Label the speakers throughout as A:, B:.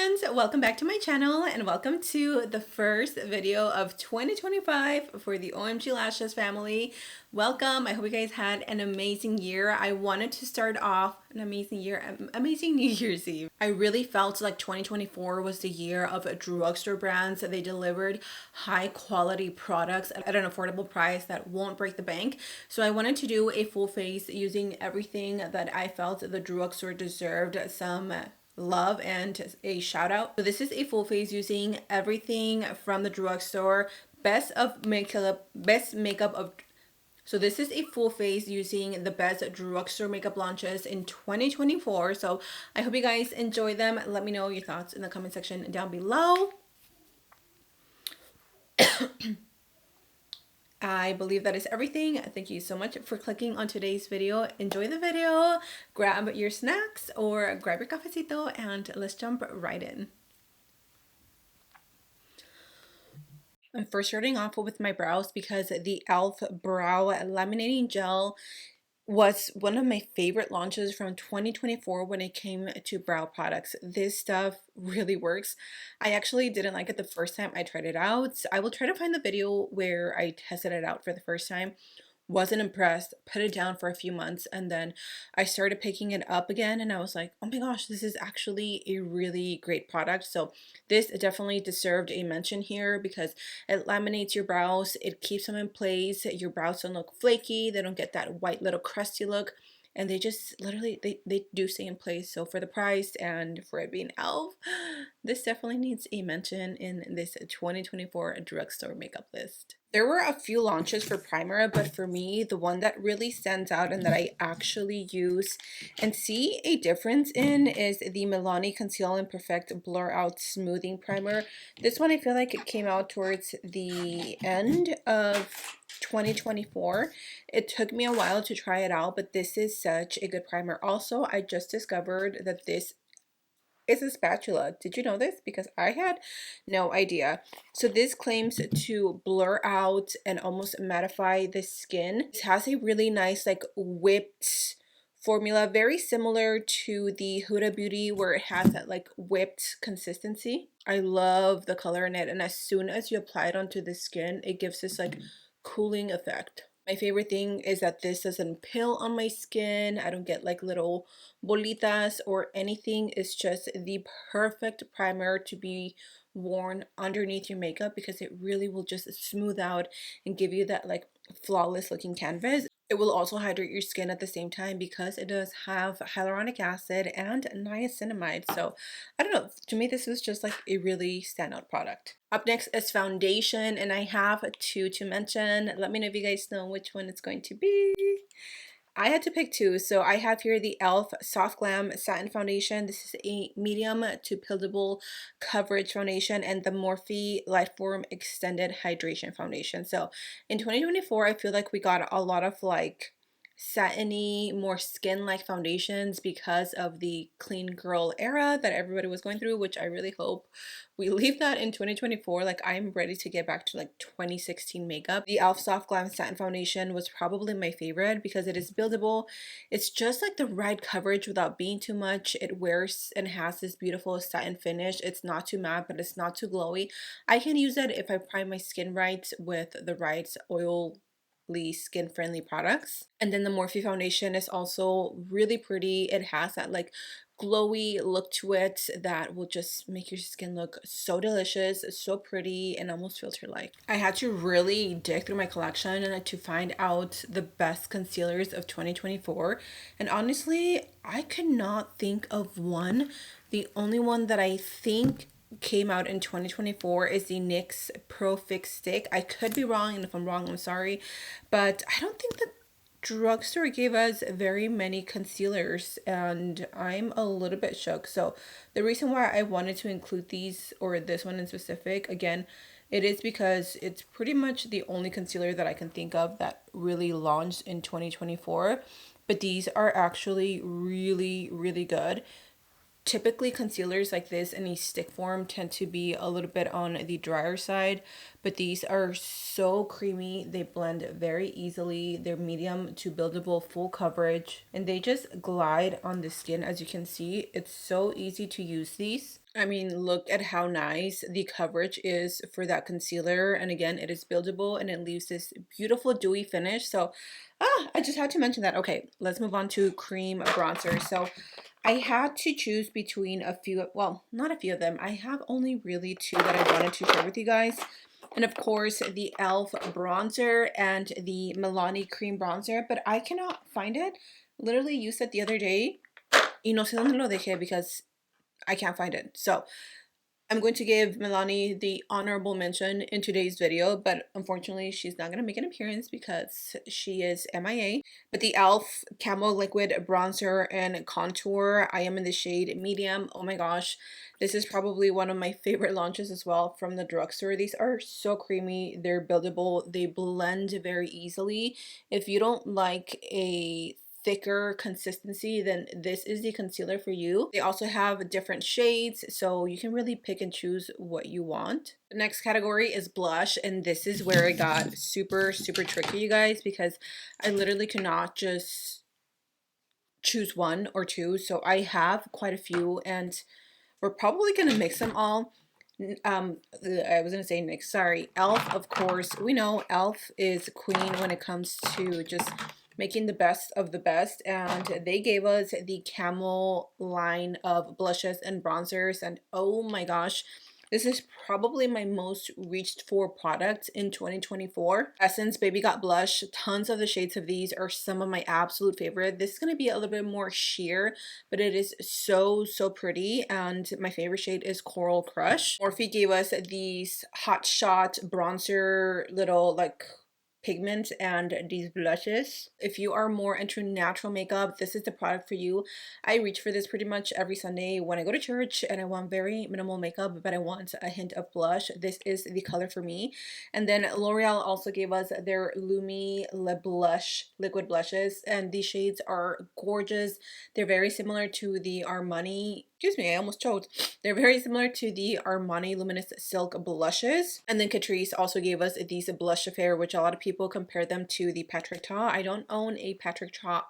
A: friends, welcome back to my channel and welcome to the first video of 2025 for the OhMGlashes family. Welcome. I hope you guys had an amazing year. I wanted to start off an amazing year, amazing New Year's Eve. I really felt like 2024 was the year of drugstore brands. They delivered high quality products at an affordable price that won't break the bank. So I wanted to do a full face using everything that I felt the drugstore deserved some love and a shout out. So this is a full face using everything from the drugstore. Best makeup of so this is a full face using the best drugstore makeup launches in 2024. So I hope you guys enjoy them. Let me know your thoughts in the comment section down below. I believe that is everything. Thank you so much for clicking on today's video. Enjoy the video, grab your snacks or grab your cafecito, and let's jump right in. I'm first starting off with my brows because the e.l.f. brow laminating gel was one of my favorite launches from 2024 when it came to brow products. This stuff really works. I actually didn't like it the first time I tried it out. I will try to find the video where I tested it out for the first time. Wasn't impressed, put it down for a few months, and then I started picking it up again and I was like, oh my gosh, this is actually a really great product. So this definitely deserved a mention here because it laminates your brows, it keeps them in place, your brows don't look flaky, they don't get that white little crusty look, and they just literally they do stay in place. So for the price and for it being e.l.f., this definitely needs a mention in this 2024 drugstore makeup list. There were a few launches for primer, but for me, the one that really stands out and that I actually use and see a difference in is the Milani Conceal and Perfect Blur Out Smoothing Primer. This one I feel like it came out towards the end of 2024. It took me a while to try it out, but this is such a good primer. Also, I just discovered that this is a spatula. Did you know this? Because I had no idea. So this claims to blur out and almost mattify the skin. It has a really nice like whipped formula, very similar to the Huda Beauty where it has that like whipped consistency. I love the color in it, and as soon as you apply it onto the skin, it gives this like cooling effect. My favorite thing is that this doesn't pill on my skin. I don't get like little bolitas or anything. It's just the perfect primer to be worn underneath your makeup because it really will just smooth out and give you that like flawless looking canvas. It will also hydrate your skin at the same time because it does have hyaluronic acid and niacinamide. So I don't know, to me this was just like a really standout product. Up next is foundation, and I have two to mention. Let me know if you guys know which one it's going to be. I had to pick two, so I have here the e.l.f. Soft Glam Satin Foundation. This is a medium to pillable coverage foundation, and the Morphe Lightform Extended Hydration Foundation. So in 2024, I feel like we got a lot of like satiny, more skin-like foundations because of the clean girl era that everybody was going through, which I really hope we leave that in 2024. Like I'm ready to get back to like 2016 makeup. The e.l.f. Soft Glam Satin Foundation was probably my favorite because it is buildable. It's just like the right coverage without being too much. It wears and has this beautiful satin finish. It's not too matte, but it's not too glowy. I can use it if I prime my skin right with the right oil skin friendly products. And then the Morphe foundation is also really pretty. It has that like glowy look to it that will just make your skin look so delicious, so pretty, and almost filter like. I had to really dig through my collection to find out the best concealers of 2024, and honestly I could not think of one. The only one that I think came out in 2024 is the NYX Pro Fix Stick. I could be wrong, and if I'm wrong, I'm sorry, but I don't think the drugstore gave us very many concealers, and I'm a little bit shook. So the reason why I wanted to include these, or this one in specific, again, it is because it's pretty much the only concealer that I can think of that really launched in 2024, but these are actually really, really good. Typically, concealers like this in a stick form tend to be a little bit on the drier side, but these are so creamy. They blend very easily. They're medium to buildable, full coverage, and they just glide on the skin. As you can see, it's so easy to use these. I mean, look at how nice the coverage is for that concealer. And again, it is buildable and it leaves this beautiful dewy finish. So, I just had to mention that. Okay, let's move on to cream bronzer. So I had to choose between a few, well, not a few of them. I have only really two that I wanted to share with you guys. And of course, the e.l.f. bronzer and the Milani cream bronzer, but I cannot find it. Literally used it the other day. Y no sé dónde lo dejé because I can't find it. So I'm going to give Milani the honorable mention in today's video, but unfortunately she's not going to make an appearance because she is MIA. But the e.l.f. Camo Liquid Bronzer and Contour, I am in the shade medium. Oh my gosh, this is probably one of my favorite launches as well from the drugstore. These are so creamy, they're buildable, they blend very easily. If you don't like a thicker consistency, then this is the concealer for you. They also have different shades, so you can really pick and choose what you want. The next category is blush, and this is where it got super tricky, you guys, because I literally could not just choose one or two. So I have quite a few, and we're probably gonna mix them all. I was gonna say NYX, sorry. e.l.f. of course, we know e.l.f. is queen when it comes to just making the best of the best, and they gave us the Camel line of blushes and bronzers, and oh my gosh, this is probably my most reached for product in 2024. Essence Baby Got Blush, tons of the shades of these are some of my absolute favorite. This is going to be a little bit more sheer, but it is so pretty, and my favorite shade is Coral Crush. Morphe gave us these Hot Shot bronzer little like pigment and these blushes. If you are more into natural makeup, this is the product for you. I reach for this pretty much every Sunday when I go to church and I want very minimal makeup, but I want a hint of blush. This is the color for me. And then L'Oreal also gave us their Lumi Le Blush liquid blushes, and these shades are gorgeous. They're very similar to the Armani, excuse me, I almost choked. They're very similar to the Armani Luminous Silk blushes. And then Catrice also gave us these Blush Affair, which a lot of people compare them to the Patrick Ta. I don't own a Patrick Ta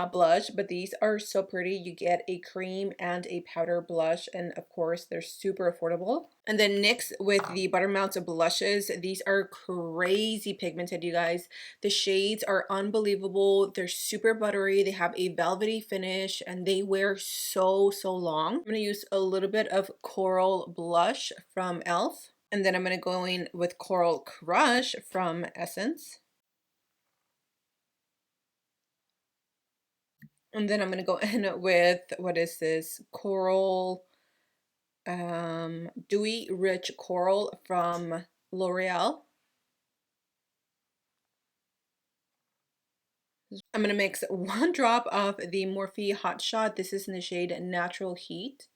A: blush, but these are so pretty. You get a cream and a powder blush, and of course they're super affordable. And then NYX with the Buttermount blushes. These are crazy pigmented, you guys. The shades are unbelievable. They're super buttery. They have a velvety finish, and they wear so long. I'm going to use a little bit of Coral Blush from e.l.f. And then I'm going to go in with Coral Crush from Essence. And then I'm going to go in with, what is this? Coral, Dewy Rich Coral from L'Oreal. I'm going to mix 1 drop of the Morphe Hot Shot. This is in the shade Natural Heat.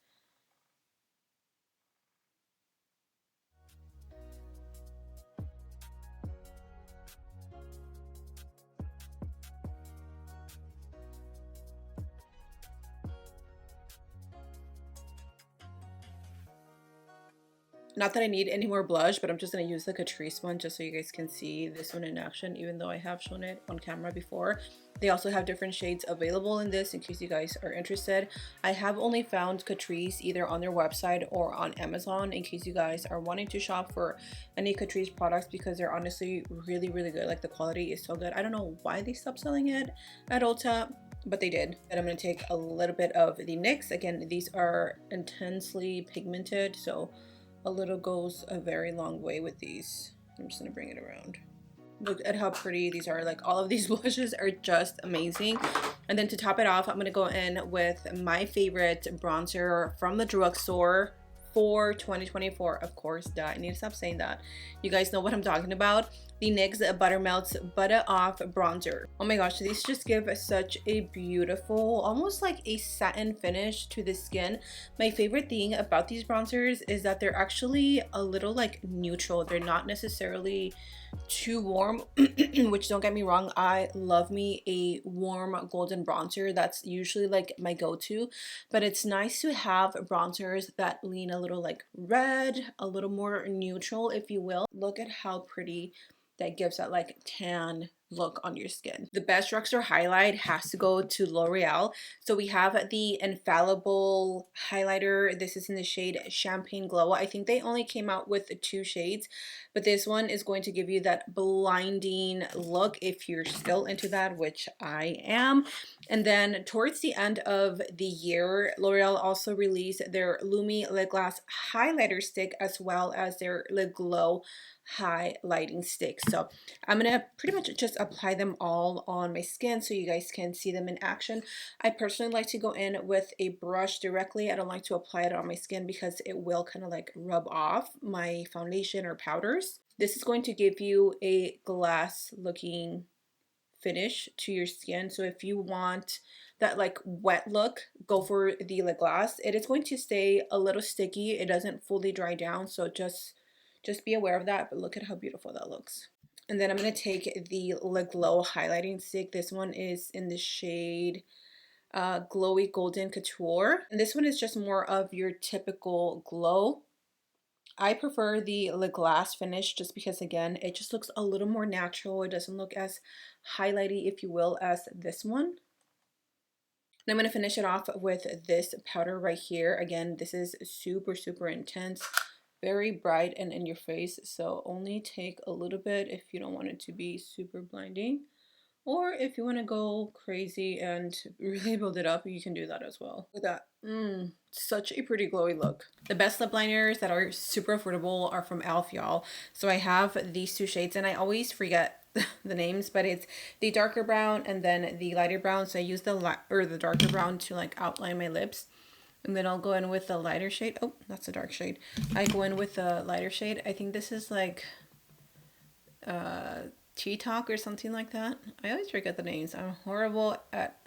A: Not that I need any more blush, but I'm just going to use the Catrice one just so you guys can see this one in action, even though I have shown it on camera before. They also have different shades available in this in case you guys are interested. I have only found Catrice either on their website or on Amazon in case you guys are wanting to shop for any Catrice products, because they're honestly really good. Like, the quality is so good. I don't know why they stopped selling it at Ulta, but they did. And I'm going to take a little bit of the NYX. Again, these are intensely pigmented, so a little goes a very long way with these. I'm just gonna bring it around. Look at how pretty these are. Like, all of these blushes are just amazing. And then to top it off, I'm gonna go in with my favorite bronzer from the drugstore for 2024. Of course, I need to stop saying that. You guys know what I'm talking about. the NYX Buttermelts Butter Off Bronzer. Oh my gosh, these just give such a beautiful, almost like a satin finish to the skin. My favorite thing about these bronzers is that they're actually a little like neutral. They're not necessarily too warm, which, don't get me wrong, I love me a warm golden bronzer. That's usually like my go-to, but it's nice to have bronzers that lean a little like red, a little more neutral, if you will. Look at how pretty that gives that like tan look on your skin. The best drugstore highlight has to go to L'Oreal. So we have the Infallible highlighter. This is in the shade Champagne Glow. I think they only came out with 2 shades, but this one is going to give you that blinding look if you're still into that, which I am. And then towards the end of the year, L'Oreal also released their Lumi Lip Glass highlighter stick, as well as their Lip Glow highlighting stick. So I'm gonna pretty much just apply them all on my skin so you guys can see them in action. I personally like to go in with a brush directly. I don't like to apply it on my skin because it will kind of like rub off my foundation or powders. This is going to give you a glass looking finish to your skin. So if you want that like wet look, go for the lip gloss. It is going to stay a little sticky. It doesn't fully dry down, so just be aware of that. But look at how beautiful that looks. And then I'm going to take the Lip Glow highlighting stick. This one is in the shade Glowy Golden Couture. And this one is just more of your typical glow. I prefer the lip glass finish just because, again, it just looks a little more natural. It doesn't look as highlighty, if you will, as this one. And I'm going to finish it off with this powder right here. Again, this is super, super intense, very bright and in your face. So only take a little bit if you don't want it to be super blinding. Or if you want to go crazy and really build it up, you can do that as well. Look at that. Such a pretty glowy look. The best lip liners that are super affordable are from e.l.f., y'all. So I have these 2 shades, and I always forget the names, but it's the darker brown and then the lighter brown. So I use the darker brown to like outline my lips. And then I'll go in with the lighter shade. Oh, that's a dark shade. I go in with the lighter shade. I think this is like Tea Talk or something like that. I always forget the names. I'm horrible at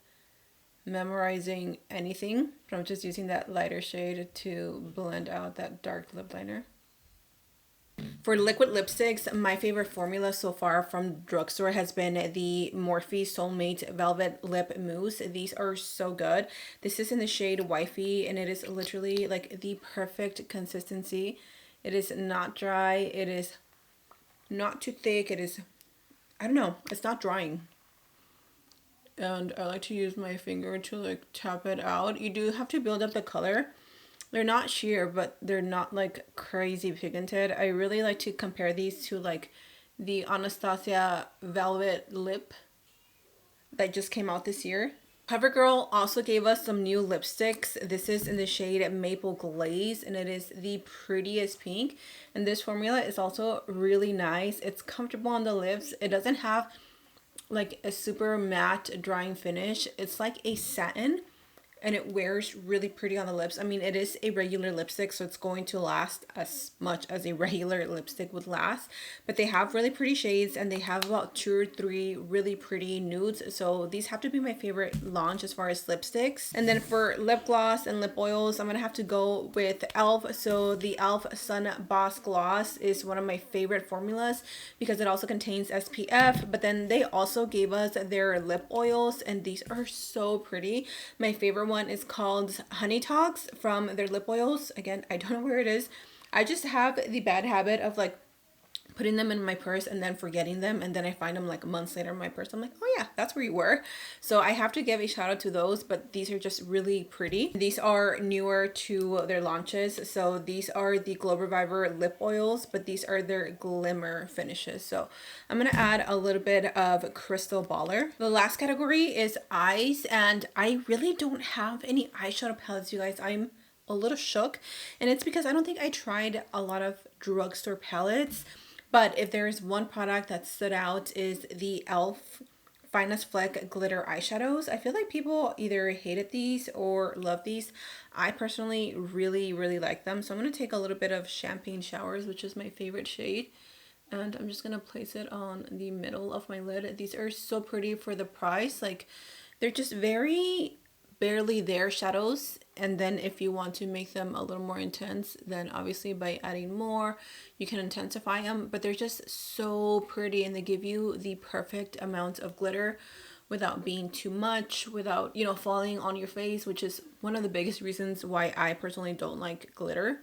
A: memorizing anything, but I'm just using that lighter shade to blend out that dark lip liner. For liquid lipsticks, my favorite formula so far from Drugstore has been the Morphe Soulmate Velvet Lip Mousse. These are so good. This is in the shade Wifey, and it is literally like the perfect consistency. It is not dry. It is not too thick. It is, I don't know, it's not drying. And I like to use my finger to like tap it out. You do have to build up the color. They're not sheer, but they're not like crazy pigmented. I really like to compare these to like the Anastasia Velvet Lip that just came out this year. CoverGirl also gave us some new lipsticks. This is in the shade Maple Glaze, and it is the prettiest pink. And this formula is also really nice. It's comfortable on the lips. It doesn't have like a super matte drying finish. It's like a satin, and it wears really pretty on the lips. I mean, it is a regular lipstick, so it's going to last as much as a regular lipstick would last. But they have really pretty shades, and they have about 2 or 3 really pretty nudes. So these have to be my favorite launch as far as lipsticks. And then for lip gloss and lip oils, I'm gonna have to go with e.l.f. So the e.l.f. Sun Boss Gloss is one of my favorite formulas because it also contains SPF. But then they also gave us their lip oils, and these are so pretty. My favorite one is called Honey Talks from their lip oils. Again, I don't know where it is. I just have the bad habit of like putting them in my purse and then forgetting them, and then I find them like months later in my purse. I'm like, oh yeah, that's where you were. So I have to give a shout out to those, but these are just really pretty. These are newer to their launches. So these are the Glow Reviver lip oils, but these are their glimmer finishes. So I'm gonna add a little bit of Crystal Baller. The last category is eyes, and I really don't have any eyeshadow palettes, you guys. I'm a little shook, and it's because I don't think I tried a lot of drugstore palettes. But if there's one product that stood out is the e.l.f. Finest Fleck Glitter Eyeshadows. I feel like people either hated these or love these. I personally really, really like them. So I'm going to take a little bit of Champagne Showers, which is my favorite shade. And I'm just gonna place it on the middle of my lid. These are so pretty for the price. Like, they're just very barely there shadows. And then if you want to make them a little more intense, then obviously by adding more, you can intensify them. But they're just so pretty, and they give you the perfect amount of glitter without being too much, without, you know, falling on your face, which is one of the biggest reasons why I personally don't like glitter.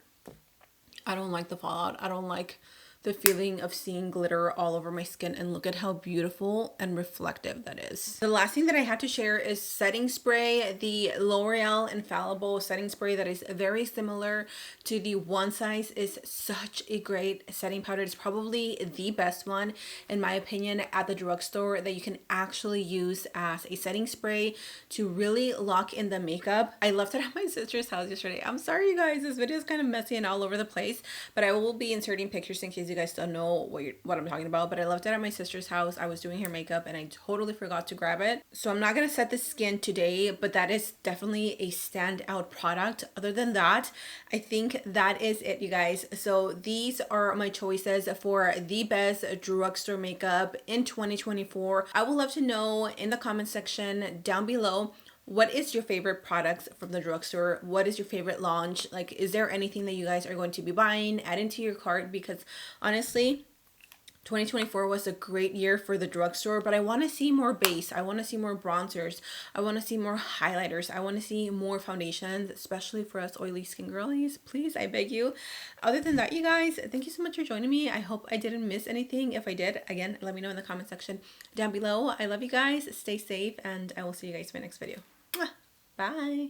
A: I don't like the fallout. I don't like the feeling of seeing glitter all over my skin, and look at how beautiful and reflective that is. The last thing that I had to share is setting spray, the L'Oreal Infallible setting spray that is very similar to the One Size. Is such a great setting powder. It's probably the best one in my opinion at the drugstore that you can actually use as a setting spray to really lock in the makeup. I left it at my sister's house yesterday. I'm sorry you guys, this video is kind of messy and all over the place, but I will be inserting pictures in case you guys don't know what I'm talking about. But I left it at my sister's house. I was doing her makeup and I totally forgot to grab it. So I'm not gonna set the skin today, but that is definitely a standout product. Other than that, I think that is it, you guys. So these are my choices for the best drugstore makeup in 2024. I would love to know in the comment section down below, what is your favorite products from the drugstore? What is your favorite launch? Like, is there anything that you guys are going to be buying, add into your cart? Because honestly, 2024 was a great year for the drugstore, but I want to see more base. I want to see more bronzers. I want to see more highlighters. I want to see more foundations, especially for us oily skin girlies. Please, I beg you. Other than that, you guys, thank you so much for joining me. I hope I didn't miss anything. If I did, again, let me know in the comment section down below. I love you guys. Stay safe, and I will see you guys in my next video. Bye.